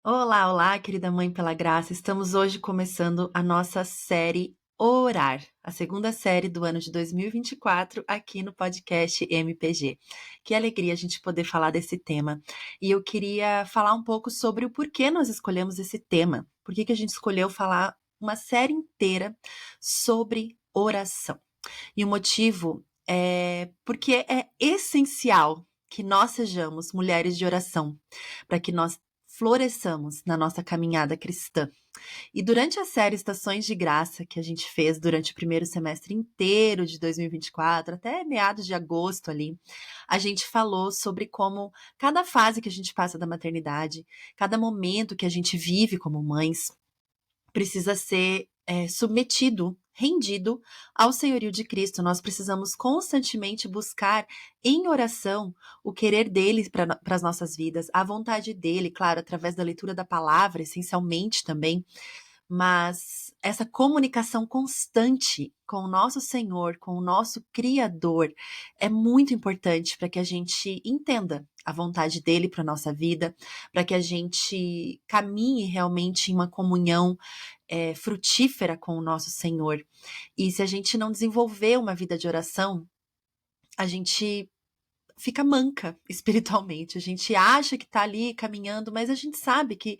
Olá, olá, querida Mãe pela Graça. Estamos hoje começando a nossa série Orar, a segunda série do ano de 2024 aqui no podcast MPG. Que alegria a gente poder falar desse tema. E eu queria falar um pouco sobre o porquê nós escolhemos esse tema. Por que a gente escolheu falar uma série inteira sobre oração? E o motivo é porque é essencial que nós sejamos mulheres de oração, para que nós floresçamos na nossa caminhada cristã. E durante a série Estações de Graça, que a gente fez durante o primeiro semestre inteiro de 2024, até meados de agosto ali, a gente falou sobre como cada fase que a gente passa da maternidade, cada momento que a gente vive como mães, precisa ser submetido, rendido ao senhorio de Cristo. Nós precisamos constantemente buscar em oração o querer dele para as nossas vidas, a vontade dele, claro, através da leitura da palavra, essencialmente também, mas essa comunicação constante com o nosso Senhor, com o nosso Criador, é muito importante para que a gente entenda a vontade dele para a nossa vida, para que a gente caminhe realmente em uma comunhão frutífera com o nosso Senhor. E se a gente não desenvolver uma vida de oração, a gente fica manca espiritualmente. A gente acha que está ali caminhando, mas a gente sabe que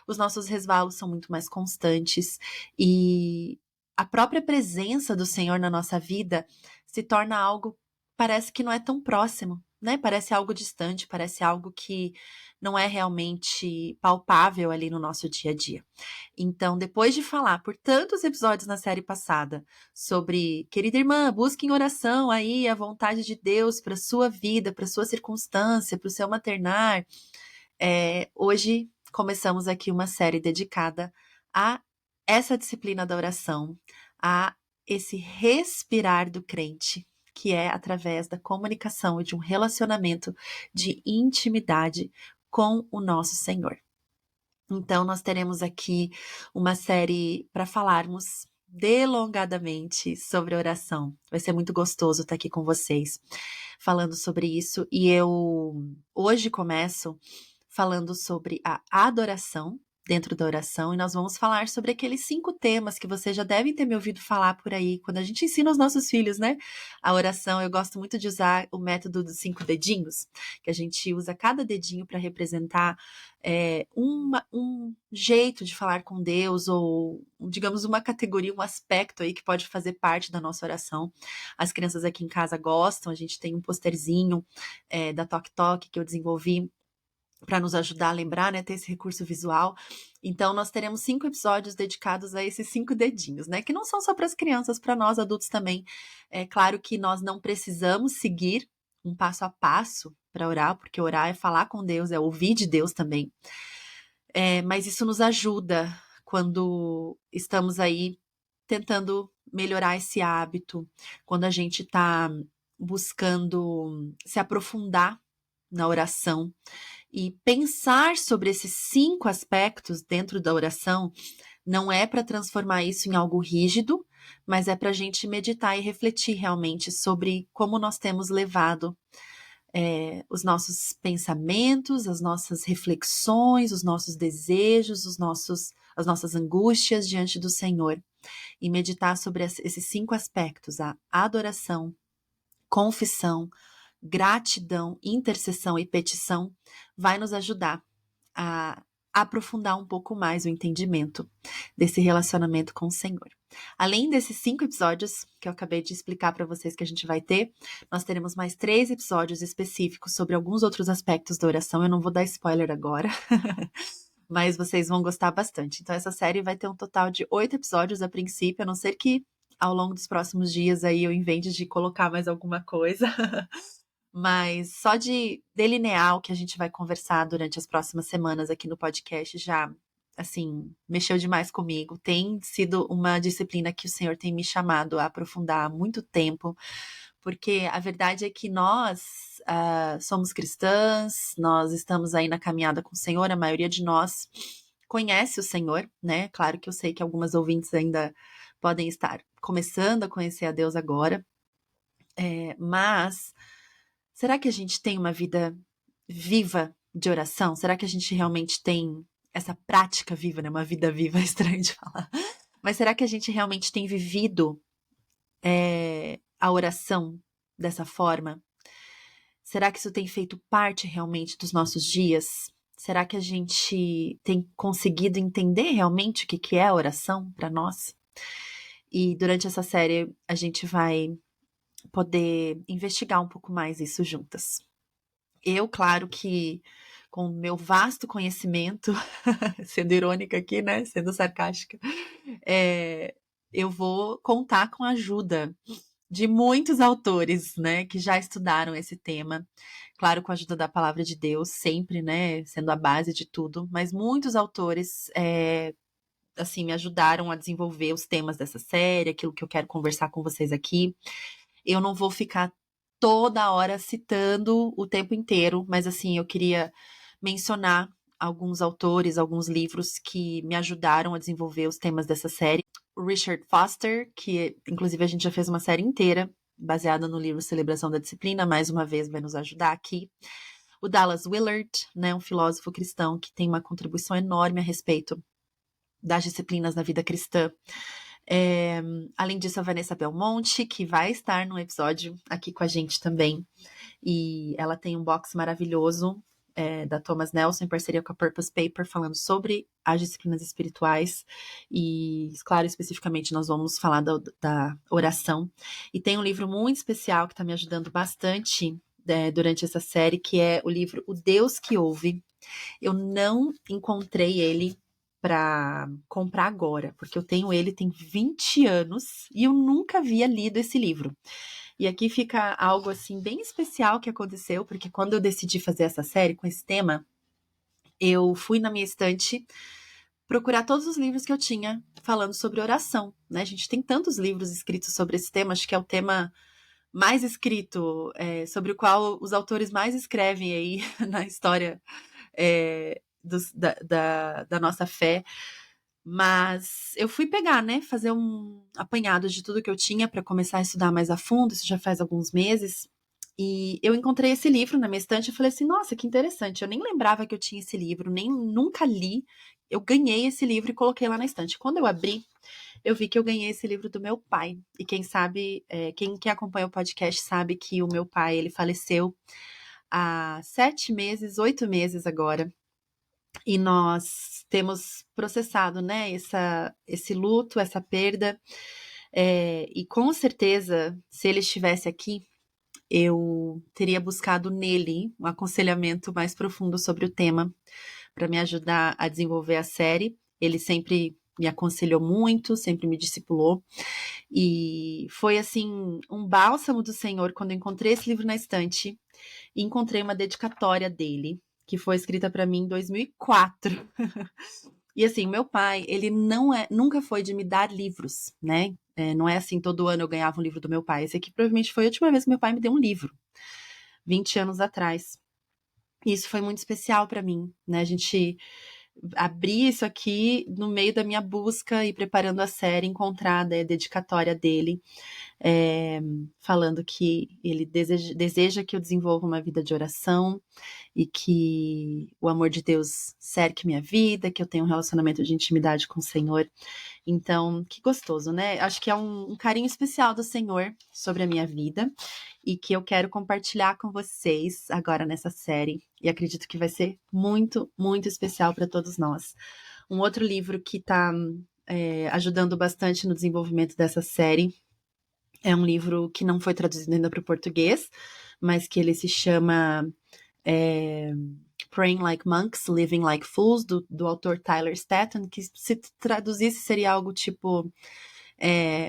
os nossos resvalos são muito mais constantes e a própria presença do Senhor na nossa vida se torna algo, parece que não é tão próximo, né? Parece algo distante, parece algo que não é realmente palpável ali no nosso dia a dia. Então, depois de falar por tantos episódios na série passada sobre, querida irmã, busque em oração aí a vontade de Deus para sua vida, para sua circunstância, para o seu maternar, hoje começamos aqui uma série dedicada a essa disciplina da oração, a esse respirar do crente, que é através da comunicação e de um relacionamento de intimidade com o nosso Senhor. Então, nós teremos aqui uma série para falarmos delongadamente sobre oração. Vai ser muito gostoso estar aqui com vocês falando sobre isso. E eu hoje começo falando sobre a adoração dentro da oração, e nós vamos falar sobre aqueles 5 temas que vocês já devem ter me ouvido falar por aí, quando a gente ensina os nossos filhos, né? A oração, eu gosto muito de usar o método dos 5 dedinhos, que a gente usa cada dedinho para representar um jeito de falar com Deus, ou, digamos, uma categoria, um aspecto aí que pode fazer parte da nossa oração. As crianças aqui em casa gostam, a gente tem um posterzinho da Tok Tok que eu desenvolvi para nos ajudar a lembrar, né, ter esse recurso visual. Então, nós teremos 5 episódios dedicados a esses 5 dedinhos, né, que não são só para as crianças, para nós adultos também. É claro que nós não precisamos seguir um passo a passo para orar, porque orar é falar com Deus, é ouvir de Deus também. Mas isso nos ajuda quando estamos aí tentando melhorar esse hábito, quando a gente está buscando se aprofundar na oração e pensar sobre esses 5 aspectos dentro da oração. Não é para transformar isso em algo rígido, mas é para a gente meditar e refletir realmente sobre como nós temos levado os nossos pensamentos, as nossas reflexões, os nossos desejos, as nossas angústias diante do Senhor. E meditar sobre esses 5 aspectos: a adoração, confissão, gratidão, intercessão e petição, vai nos ajudar a aprofundar um pouco mais o entendimento desse relacionamento com o Senhor. Além desses 5 episódios que eu acabei de explicar para vocês que a gente vai ter, nós teremos mais 3 episódios específicos sobre alguns outros aspectos da oração. Eu não vou dar spoiler agora, mas vocês vão gostar bastante. Então, essa série vai ter um total de 8 episódios a princípio, a não ser que ao longo dos próximos dias aí eu invente de colocar mais alguma coisa. Mas só de delinear o que a gente vai conversar durante as próximas semanas aqui no podcast já, assim, mexeu demais comigo. Tem sido uma disciplina que o Senhor tem me chamado a aprofundar há muito tempo, porque a verdade é que nós somos cristãs, nós estamos aí na caminhada com o Senhor, a maioria de nós conhece o Senhor, né? Claro que eu sei que algumas ouvintes ainda podem estar começando a conhecer a Deus agora, mas será que a gente tem uma vida viva de oração? Será que a gente realmente tem essa prática viva, né? Uma vida viva, é estranho de falar. Mas será que a gente realmente tem vivido a oração dessa forma? Será que isso tem feito parte realmente dos nossos dias? Será que a gente tem conseguido entender realmente o que é a oração para nós? E durante essa série a gente vai poder investigar um pouco mais isso juntas. Eu, claro que com o meu vasto conhecimento, sendo irônica aqui, né? Sendo sarcástica, eu vou contar com a ajuda de muitos autores, né, que já estudaram esse tema, claro, com a ajuda da palavra de Deus, sempre, né, sendo a base de tudo, mas muitos autores, assim, me ajudaram a desenvolver os temas dessa série, aquilo que eu quero conversar com vocês aqui. Eu não vou ficar toda hora citando o tempo inteiro, mas, assim, eu queria mencionar alguns autores, alguns livros que me ajudaram a desenvolver os temas dessa série. O Richard Foster, que inclusive a gente já fez uma série inteira baseada no livro Celebração da Disciplina, mais uma vez vai nos ajudar aqui. O Dallas Willard, né, um filósofo cristão que tem uma contribuição enorme a respeito das disciplinas na vida cristã. Além disso, a Vanessa Belmonte, que vai estar no episódio aqui com a gente também. E ela tem um box maravilhoso da Thomas Nelson, em parceria com a Purpose Paper, falando sobre as disciplinas espirituais. E, claro, especificamente nós vamos falar da oração. E tem um livro muito especial que está me ajudando bastante durante essa série, que é o livro O Deus que Ouve. Eu não encontrei ele para comprar agora, porque eu tenho ele tem 20 anos e eu nunca havia lido esse livro. E aqui fica algo assim bem especial que aconteceu, porque quando eu decidi fazer essa série com esse tema, eu fui na minha estante procurar todos os livros que eu tinha falando sobre oração, né? A gente tem tantos livros escritos sobre esse tema, acho que é o tema mais escrito, sobre o qual os autores mais escrevem aí na história da nossa fé. Mas eu fui pegar, né, fazer um apanhado de tudo que eu tinha para começar a estudar mais a fundo, isso já faz alguns meses. E eu encontrei esse livro na minha estante e falei assim, nossa, que interessante, eu nem lembrava que eu tinha esse livro, nem nunca li. Eu ganhei esse livro e coloquei lá na estante. Quando eu abri, eu vi que eu ganhei esse livro do meu pai. E quem sabe, quem acompanha o podcast sabe que o meu pai, ele faleceu há 7 meses, 8 meses agora. E nós temos processado, né, esse luto, essa perda. E com certeza, se ele estivesse aqui, eu teria buscado nele um aconselhamento mais profundo sobre o tema, para me ajudar a desenvolver a série. Ele sempre me aconselhou muito, sempre me discipulou. E foi, assim, um bálsamo do Senhor quando eu encontrei esse livro na estante e encontrei uma dedicatória dele, que foi escrita para mim em 2004. E assim, meu pai, ele nunca foi de me dar livros, né? Não é assim, todo ano eu ganhava um livro do meu pai. Esse aqui provavelmente foi a última vez que meu pai me deu um livro, 20 anos atrás. E isso foi muito especial para mim, né? A gente abri isso aqui no meio da minha busca e preparando a série, encontrar a dedicatória dele, falando que ele deseja que eu desenvolva uma vida de oração e que o amor de Deus cerque minha vida, que eu tenha um relacionamento de intimidade com o Senhor. Então, que gostoso, né? Acho que é um carinho especial do Senhor sobre a minha vida e que eu quero compartilhar com vocês agora nessa série. E acredito que vai ser muito, muito especial para todos nós. Um outro livro que está ajudando bastante no desenvolvimento dessa série é um livro que não foi traduzido ainda para o português, mas que ele se chama Praying Like Monks, Living Like Fools, do autor Tyler Staton, que se traduzisse seria algo tipo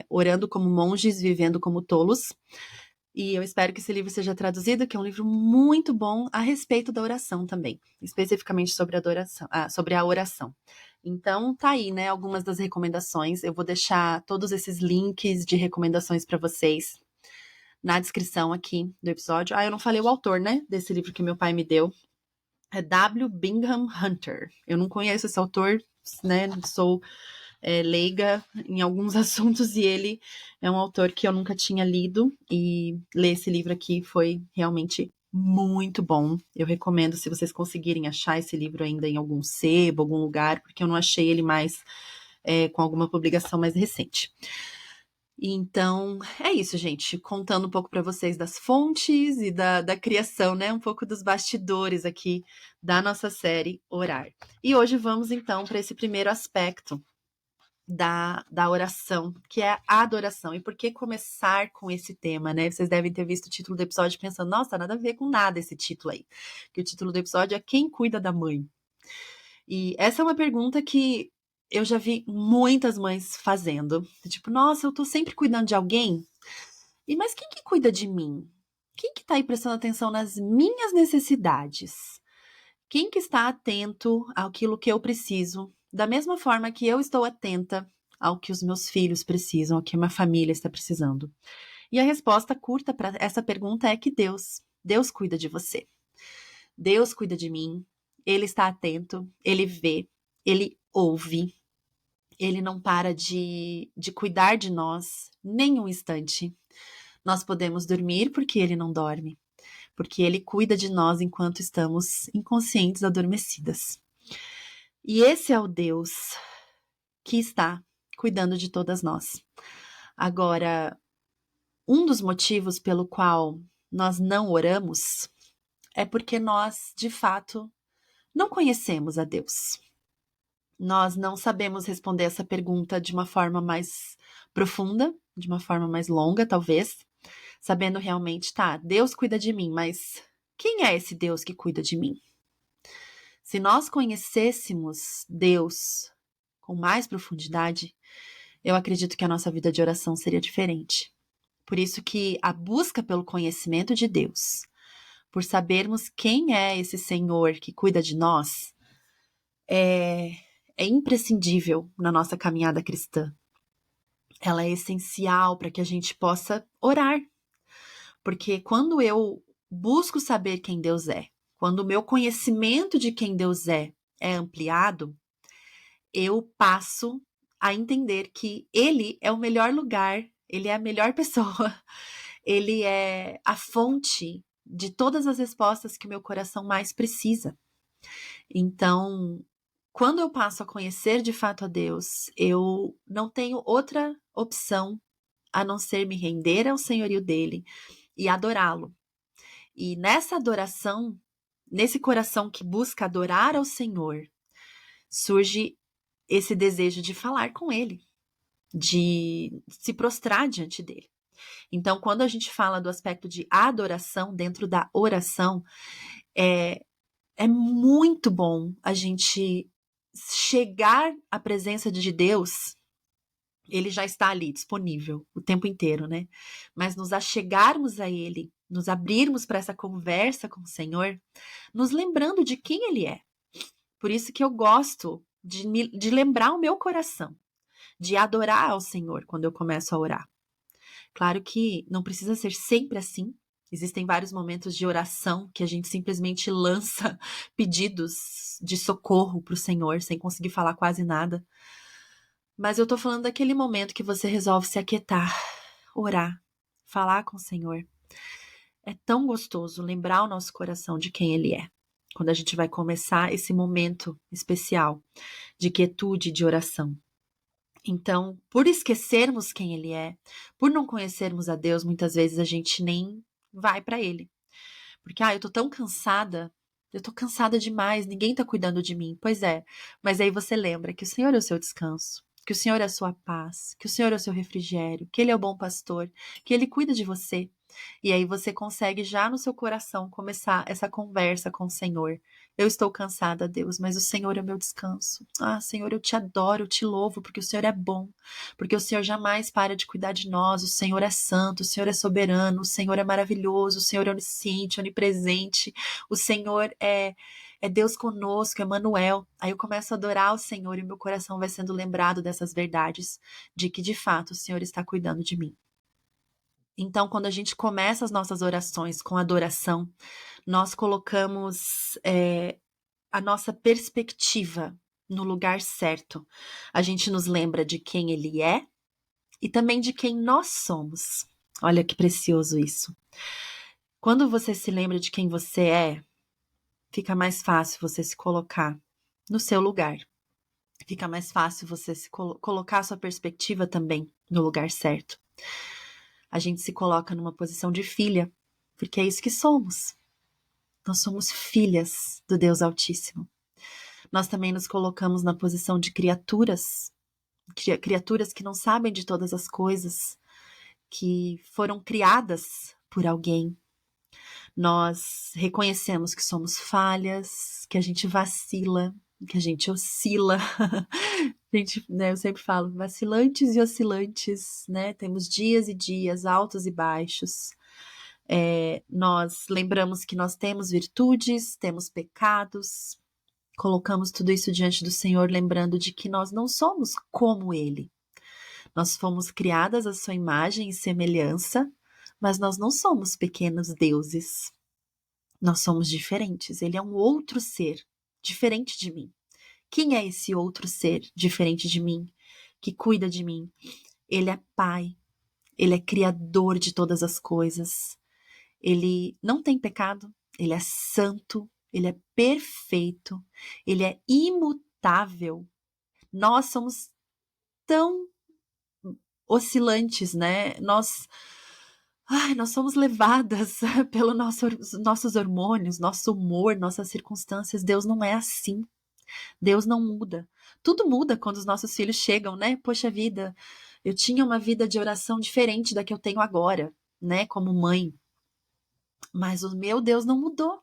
Orando como monges, vivendo como tolos. E eu espero que esse livro seja traduzido, que é um livro muito bom a respeito da oração também, especificamente sobre sobre a oração. Então, tá aí, né, algumas das recomendações. Eu vou deixar todos esses links de recomendações para vocês na descrição aqui do episódio. Eu não falei o autor, né, desse livro que meu pai me deu. É W. Bingham Hunter. Eu não conheço esse autor, né, sou leiga em alguns assuntos e ele é um autor que eu nunca tinha lido e ler esse livro aqui foi realmente muito bom. Eu recomendo se vocês conseguirem achar esse livro ainda em algum sebo, algum lugar, porque eu não achei ele mais com alguma publicação mais recente. Então, é isso, gente. Contando um pouco para vocês das fontes e da criação, né? Um pouco dos bastidores aqui da nossa série Orar. E hoje vamos, então, para esse primeiro aspecto da oração, que é a adoração. E por que começar com esse tema, né? Vocês devem ter visto o título do episódio pensando, nossa, nada a ver com nada esse título aí. Que o título do episódio é Quem Cuida da Mãe? E essa é uma pergunta que eu já vi muitas mães fazendo. Tipo, nossa, eu tô sempre cuidando de alguém. Mas quem que cuida de mim? Quem que tá aí prestando atenção nas minhas necessidades? Quem que está atento àquilo que eu preciso? Da mesma forma que eu estou atenta ao que os meus filhos precisam, ao que a minha família está precisando. E a resposta curta para essa pergunta é que Deus cuida de você. Deus cuida de mim. Ele está atento, ele vê, ele ouve. Ele não para de cuidar de nós nem um instante. Nós podemos dormir porque ele não dorme, porque ele cuida de nós enquanto estamos inconscientes, adormecidas. E esse é o Deus que está cuidando de todas nós. Agora, um dos motivos pelo qual nós não oramos é porque nós, de fato, não conhecemos a Deus. Nós não sabemos responder essa pergunta de uma forma mais profunda, de uma forma mais longa, talvez, sabendo realmente, tá, Deus cuida de mim, mas quem é esse Deus que cuida de mim? Se nós conhecêssemos Deus com mais profundidade, eu acredito que a nossa vida de oração seria diferente. Por isso que a busca pelo conhecimento de Deus, por sabermos quem é esse Senhor que cuida de nós, é imprescindível na nossa caminhada cristã. Ela é essencial para que a gente possa orar. Porque quando eu busco saber quem Deus é, quando o meu conhecimento de quem Deus é ampliado, eu passo a entender que Ele é o melhor lugar, Ele é a melhor pessoa, Ele é a fonte de todas as respostas que o meu coração mais precisa. Então, quando eu passo a conhecer de fato a Deus, eu não tenho outra opção a não ser me render ao senhorio dele e adorá-lo. E nessa adoração, nesse coração que busca adorar ao Senhor, surge esse desejo de falar com ele, de se prostrar diante dele. Então, quando a gente fala do aspecto de adoração dentro da oração, é muito bom a gente chegar à presença de Deus. Ele já está ali disponível o tempo inteiro, né? Mas nos achegarmos a ele, nos abrirmos para essa conversa com o Senhor, nos lembrando de quem ele é. Por isso que eu gosto de lembrar o meu coração, de adorar ao Senhor quando eu começo a orar. Claro que não precisa ser sempre assim. Existem vários momentos de oração que a gente simplesmente lança pedidos de socorro para o Senhor sem conseguir falar quase nada. Mas eu tô falando daquele momento que você resolve se aquietar, orar, falar com o Senhor. É tão gostoso lembrar o nosso coração de quem Ele é. Quando a gente vai começar esse momento especial de quietude, de oração. Então, por esquecermos quem Ele é, por não conhecermos a Deus, muitas vezes a gente nem vai para Ele. Porque, eu tô tão cansada, eu tô cansada demais, ninguém tá cuidando de mim. Pois é, mas aí você lembra que o Senhor é o seu descanso, que o Senhor é a sua paz, que o Senhor é o seu refrigério, que Ele é o bom pastor, que Ele cuida de você. E aí você consegue já no seu coração começar essa conversa com o Senhor. Eu estou cansada, Deus, mas o Senhor é meu descanso. Senhor, eu te adoro, eu te louvo, porque o Senhor é bom, porque o Senhor jamais para de cuidar de nós, o Senhor é santo, o Senhor é soberano, o Senhor é maravilhoso, o Senhor é onisciente, onipresente, o Senhor é Deus conosco, Emmanuel. Aí eu começo a adorar o Senhor e meu coração vai sendo lembrado dessas verdades, de que de fato o Senhor está cuidando de mim. Então, quando a gente começa as nossas orações com adoração, nós colocamos a nossa perspectiva no lugar certo. A gente nos lembra de quem Ele é e também de quem nós somos. Olha que precioso isso. Quando você se lembra de quem você é, fica mais fácil você se colocar no seu lugar. Fica mais fácil você se colocar a sua perspectiva também no lugar certo. A gente se coloca numa posição de filha, porque é isso que somos. Nós somos filhas do Deus Altíssimo. Nós também nos colocamos na posição de criaturas que não sabem de todas as coisas, que foram criadas por alguém. Nós reconhecemos que somos falhas, que a gente vacila, que a gente oscila. Gente, né, eu sempre falo, vacilantes e oscilantes, né? Temos dias e dias, altos e baixos. Nós lembramos que nós temos virtudes, temos pecados, colocamos tudo isso diante do Senhor, lembrando de que nós não somos como Ele. Nós fomos criadas à sua imagem e semelhança, mas nós não somos pequenos deuses. Nós somos diferentes. Ele é um outro ser, diferente de mim. Quem é esse outro ser, diferente de mim, que cuida de mim? Ele é Pai, Ele é Criador de todas as coisas. Ele não tem pecado, Ele é santo, Ele é perfeito, Ele é imutável. Nós somos tão oscilantes, né? Nós somos levadas pelos nossos hormônios, nosso humor, nossas circunstâncias. Deus não é assim. Deus não muda. Tudo muda quando os nossos filhos chegam, né? Poxa vida, eu tinha uma vida de oração diferente da que eu tenho agora, né? Como mãe. Mas o meu Deus não mudou.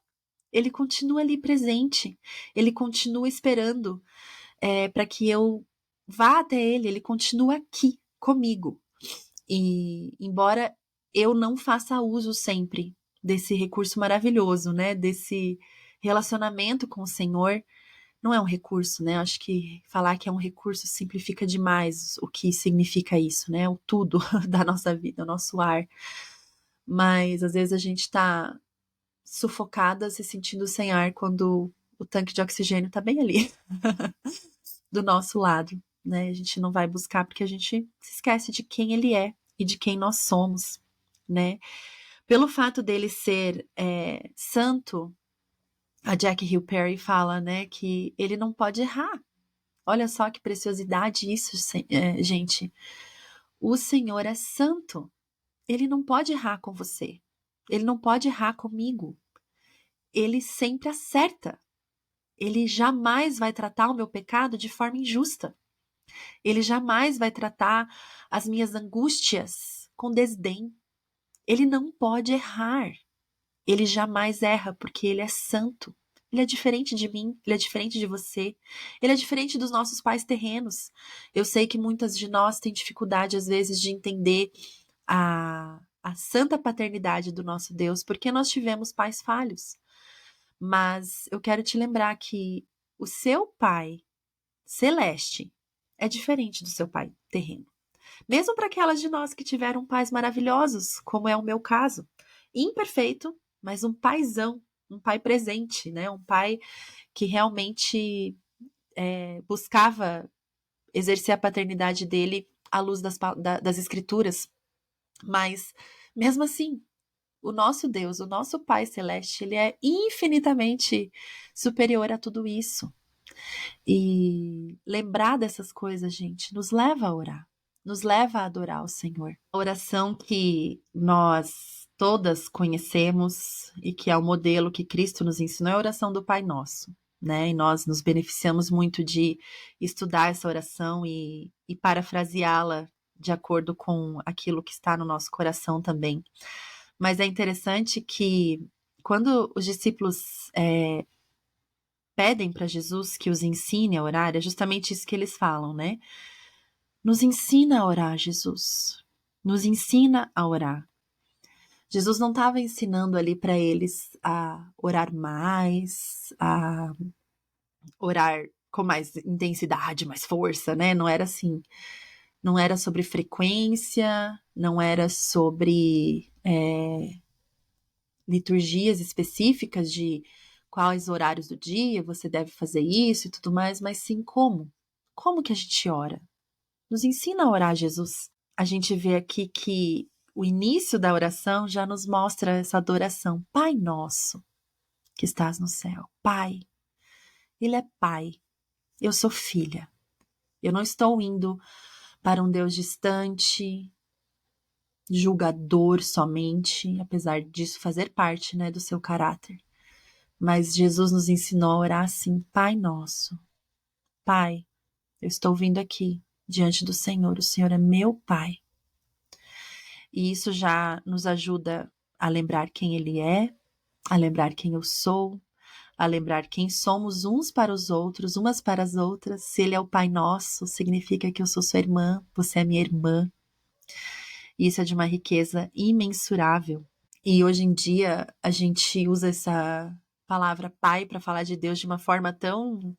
Ele continua ali presente. Ele continua esperando para que eu vá até ele. Ele continua aqui comigo. E embora eu não faça uso sempre desse recurso maravilhoso, né? Desse relacionamento com o Senhor, não é um recurso, né? Acho que falar que é um recurso simplifica demais o que significa isso, né? O tudo da nossa vida, o nosso ar. Mas às vezes a gente tá sufocada, se sentindo sem ar quando o tanque de oxigênio tá bem ali, do nosso lado, né? A gente não vai buscar porque a gente se esquece de quem ele é e de quem nós somos, né? Pelo fato dele ser santo, a Jackie Hill Perry fala, né, que ele não pode errar. Olha só que preciosidade isso, gente. O Senhor é santo. Ele não pode errar com você. Ele não pode errar comigo. Ele sempre acerta. Ele jamais vai tratar o meu pecado de forma injusta. Ele jamais vai tratar as minhas angústias com desdém. Ele não pode errar. Ele jamais erra porque ele é santo. Ele é diferente de mim, ele é diferente de você. Ele é diferente dos nossos pais terrenos. Eu sei que muitas de nós têm dificuldade, às vezes, de entender a santa paternidade do nosso Deus, porque nós tivemos pais falhos. Mas eu quero te lembrar que o seu pai celeste é diferente do seu pai terreno. Mesmo para aquelas de nós que tiveram pais maravilhosos, como é o meu caso. Imperfeito, mas um paizão, um pai presente, né? Um pai que realmente buscava exercer a paternidade dele à luz das escrituras. Mas, mesmo assim, o nosso Deus, o nosso Pai Celeste, ele é infinitamente superior a tudo isso. E lembrar dessas coisas, gente, nos leva a orar, nos leva a adorar o Senhor. A oração que nós todas conhecemos e que é o modelo que Cristo nos ensinou é a oração do Pai Nosso, né? E nós nos beneficiamos muito de estudar essa oração e parafraseá-la de acordo com aquilo que está no nosso coração também. Mas é interessante que quando os discípulos pedem para Jesus que os ensine a orar, é justamente isso que eles falam, né? Nos ensina a orar, Jesus. Nos ensina a orar. Jesus não estava ensinando ali para eles a orar mais, a orar com mais intensidade, mais força, né? Não era assim. Não era sobre frequência, não era sobre liturgias específicas de quais horários do dia você deve fazer isso e tudo mais, mas sim como. Como que a gente ora? Nos ensina a orar, Jesus. A gente vê aqui que o início da oração já nos mostra essa adoração. Pai nosso, que estás no céu. Pai. Ele é pai. Eu sou filha. Eu não estou indo para um Deus distante, julgador somente, apesar disso fazer parte, né, do seu caráter. Mas Jesus nos ensinou a orar assim: Pai nosso. Pai, eu estou vindo aqui diante do Senhor. O Senhor é meu Pai. E isso já nos ajuda a lembrar quem Ele é, a lembrar quem eu sou, a lembrar quem somos uns para os outros, umas para as outras. Se Ele é o Pai nosso, significa que eu sou sua irmã, você é minha irmã. Isso é de uma riqueza imensurável. E hoje em dia a gente usa essa palavra pai para falar de Deus de uma forma tão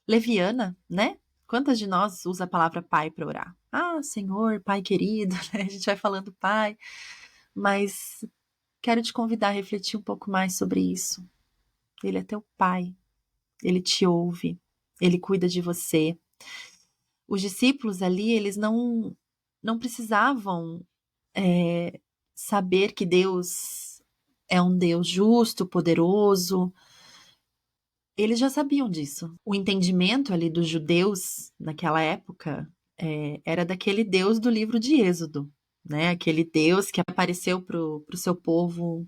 leviana, né? Quantas de nós usa a palavra pai para orar? Ah, Senhor, Pai querido, né? A gente vai falando pai, mas quero te convidar a refletir um pouco mais sobre isso. Ele é teu pai, ele te ouve, ele cuida de você. Os discípulos ali, eles não precisavam saber que Deus é um Deus justo, poderoso. Eles já sabiam disso. O entendimento ali dos judeus naquela época era daquele Deus do livro de Êxodo, né? Aquele Deus que apareceu para o seu povo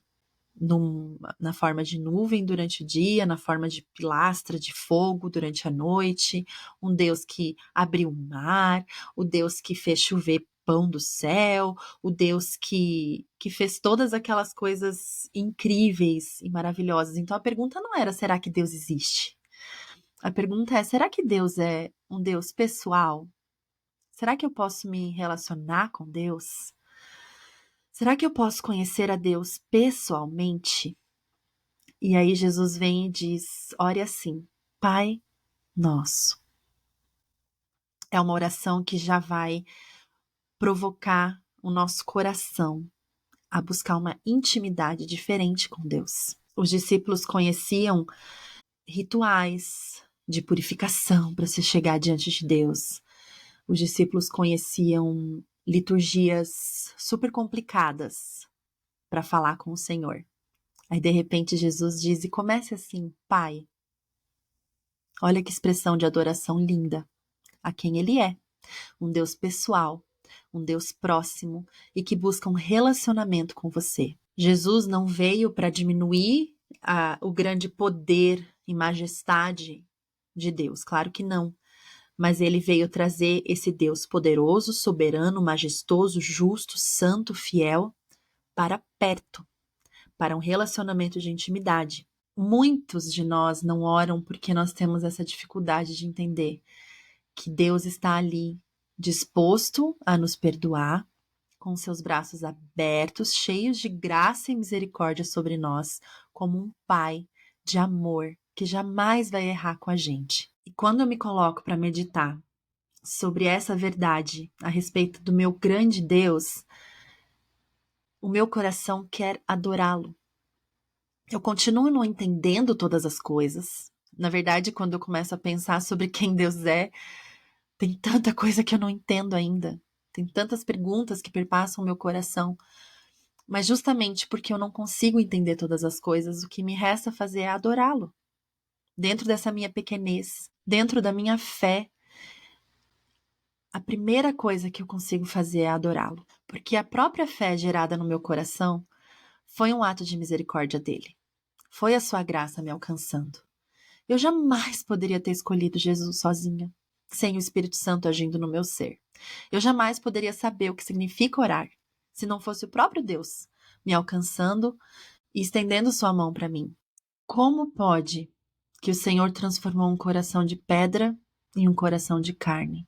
na forma de nuvem durante o dia, na forma de pilastra de fogo durante a noite, um Deus que abriu o mar, o Deus que fez chover pão do céu, o Deus que fez todas aquelas coisas incríveis e maravilhosas. Então a pergunta não era: será que Deus existe? A pergunta é: será que Deus é um Deus pessoal? Será que eu posso me relacionar com Deus? Será que eu posso conhecer a Deus pessoalmente? E aí Jesus vem e diz: ore assim, Pai Nosso. É uma oração que já vai provocar o nosso coração a buscar uma intimidade diferente com Deus. Os discípulos conheciam rituais de purificação para se chegar diante de Deus. Os discípulos conheciam liturgias super complicadas para falar com o Senhor. Aí, de repente, Jesus diz, e comece assim: Pai. Olha que expressão de adoração linda a quem Ele é. Um Deus pessoal, um Deus próximo e que busca um relacionamento com você. Jesus não veio para diminuir o grande poder e majestade de Deus, claro que não. Mas ele veio trazer esse Deus poderoso, soberano, majestoso, justo, santo, fiel para perto, para um relacionamento de intimidade. Muitos de nós não oram porque nós temos essa dificuldade de entender que Deus está ali, disposto a nos perdoar, com seus braços abertos, cheios de graça e misericórdia sobre nós, como um pai de amor que jamais vai errar com a gente. E quando eu me coloco para meditar sobre essa verdade a respeito do meu grande Deus, o meu coração quer adorá-lo. Eu continuo não entendendo todas as coisas. Na verdade, quando eu começo a pensar sobre quem Deus é, tem tanta coisa que eu não entendo ainda. Tem tantas perguntas que perpassam o meu coração. Mas justamente porque eu não consigo entender todas as coisas, o que me resta fazer é adorá-lo. Dentro dessa minha pequenez, dentro da minha fé, a primeira coisa que eu consigo fazer é adorá-lo. Porque a própria fé gerada no meu coração foi um ato de misericórdia dele. Foi a sua graça me alcançando. Eu jamais poderia ter escolhido Jesus sozinha, sem o Espírito Santo agindo no meu ser. Eu jamais poderia saber o que significa orar, se não fosse o próprio Deus me alcançando e estendendo sua mão para mim. Como pode que o Senhor transformou um coração de pedra em um coração de carne?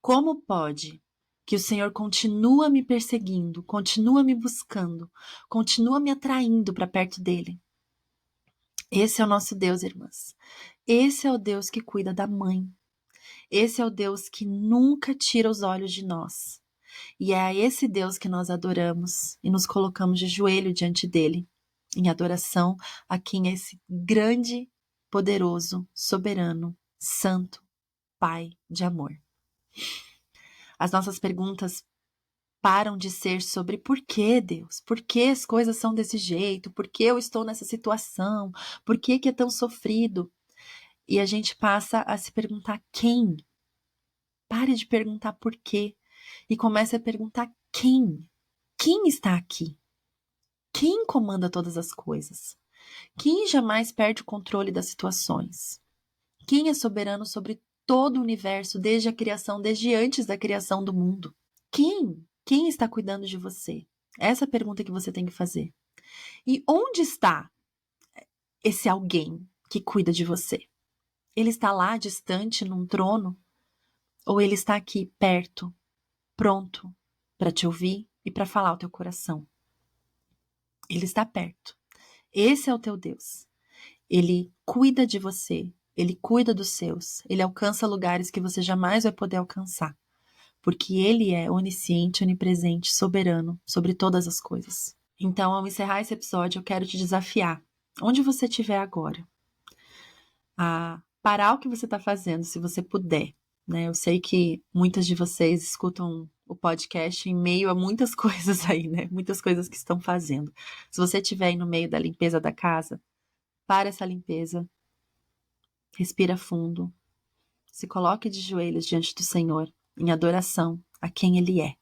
Como pode que o Senhor continua me perseguindo, continua me buscando, continua me atraindo para perto dele? Esse é o nosso Deus, irmãs. Esse é o Deus que cuida da mãe. Esse é o Deus que nunca tira os olhos de nós. E é a esse Deus que nós adoramos e nos colocamos de joelho diante dele, em adoração a quem é esse grande, poderoso, soberano, santo, Pai de amor. As nossas perguntas param de ser sobre por que, Deus? Por que as coisas são desse jeito? Por que eu estou nessa situação? Por que é tão sofrido? E a gente passa a se perguntar quem? Pare de perguntar por quê e comece a perguntar quem? Quem está aqui? Quem comanda todas as coisas? Quem jamais perde o controle das situações? Quem é soberano sobre todo o universo desde a criação, desde antes da criação do mundo? Quem? Quem está cuidando de você? Essa é a pergunta que você tem que fazer. E onde está esse alguém que cuida de você? Ele está lá, distante, num trono? Ou ele está aqui, perto, pronto para te ouvir e para falar ao teu coração? Ele está perto. Esse é o teu Deus. Ele cuida de você. Ele cuida dos seus. Ele alcança lugares que você jamais vai poder alcançar. Porque ele é onisciente, onipresente, soberano sobre todas as coisas. Então, ao encerrar esse episódio, eu quero te desafiar, onde você estiver agora, a parar o que você está fazendo, se você puder. Né? Eu sei que muitas de vocês escutam o podcast em meio a muitas coisas aí, né? Muitas coisas que estão fazendo. Se você estiver aí no meio da limpeza da casa, para essa limpeza, respira fundo, se coloque de joelhos diante do Senhor, em adoração a quem Ele é.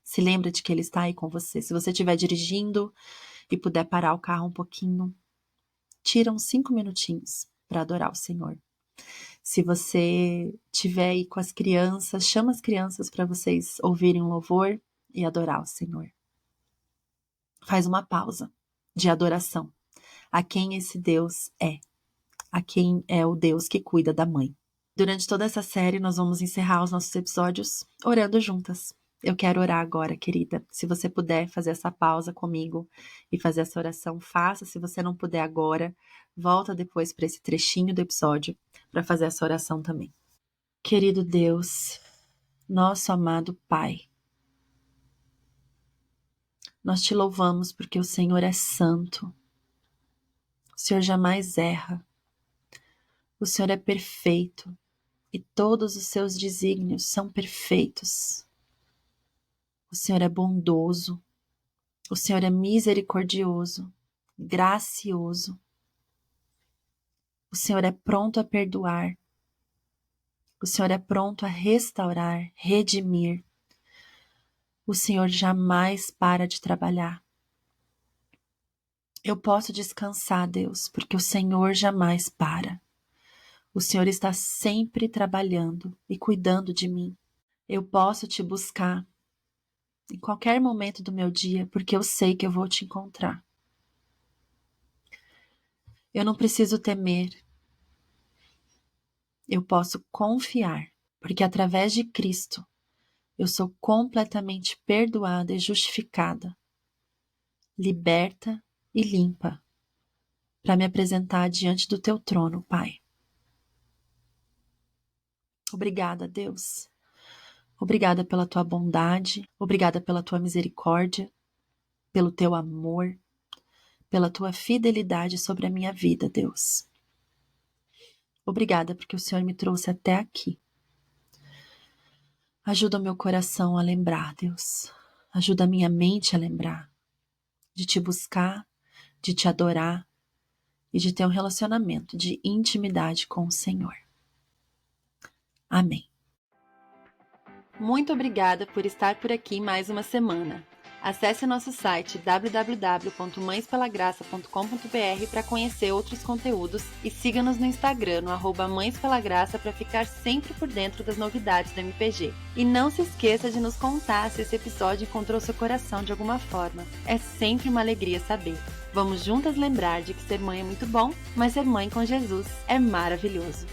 Se lembra de que Ele está aí com você. Se você estiver dirigindo e puder parar o carro um pouquinho, tira uns 5 minutinhos para adorar o Senhor. Se você estiver aí com as crianças, chama as crianças para vocês ouvirem um louvor e adorar o Senhor. Faz uma pausa de adoração a quem esse Deus é, a quem é o Deus que cuida da mãe. Durante toda essa série, nós vamos encerrar os nossos episódios orando juntas. Eu quero orar agora, querida. Se você puder fazer essa pausa comigo e fazer essa oração, faça. Se você não puder agora, volta depois para esse trechinho do episódio para fazer essa oração também. Querido Deus, nosso amado Pai, nós te louvamos porque o Senhor é santo. O Senhor jamais erra. O Senhor é perfeito e todos os seus desígnios são perfeitos. O Senhor é bondoso, o Senhor é misericordioso, gracioso. O Senhor é pronto a perdoar. O Senhor é pronto a restaurar, redimir. O Senhor jamais para de trabalhar. Eu posso descansar, Deus, porque o Senhor jamais para. O Senhor está sempre trabalhando e cuidando de mim. Eu posso te buscar em qualquer momento do meu dia, porque eu sei que eu vou te encontrar. Eu não preciso temer. Eu posso confiar, porque através de Cristo eu sou completamente perdoada e justificada, liberta e limpa, para me apresentar diante do teu trono, Pai. Obrigada, Deus. Obrigada pela tua bondade, obrigada pela tua misericórdia, pelo teu amor, pela tua fidelidade sobre a minha vida, Deus. Obrigada porque o Senhor me trouxe até aqui. Ajuda o meu coração a lembrar, Deus. Ajuda a minha mente a lembrar de te buscar, de te adorar e de ter um relacionamento de intimidade com o Senhor. Amém. Muito obrigada por estar por aqui mais uma semana. Acesse nosso site www.mãespelagraça.com.br para conhecer outros conteúdos e siga-nos no Instagram no @mãespelagraça para ficar sempre por dentro das novidades do MPG. E não se esqueça de nos contar se esse episódio encontrou seu coração de alguma forma. É sempre uma alegria saber. Vamos juntas lembrar de que ser mãe é muito bom, mas ser mãe com Jesus é maravilhoso.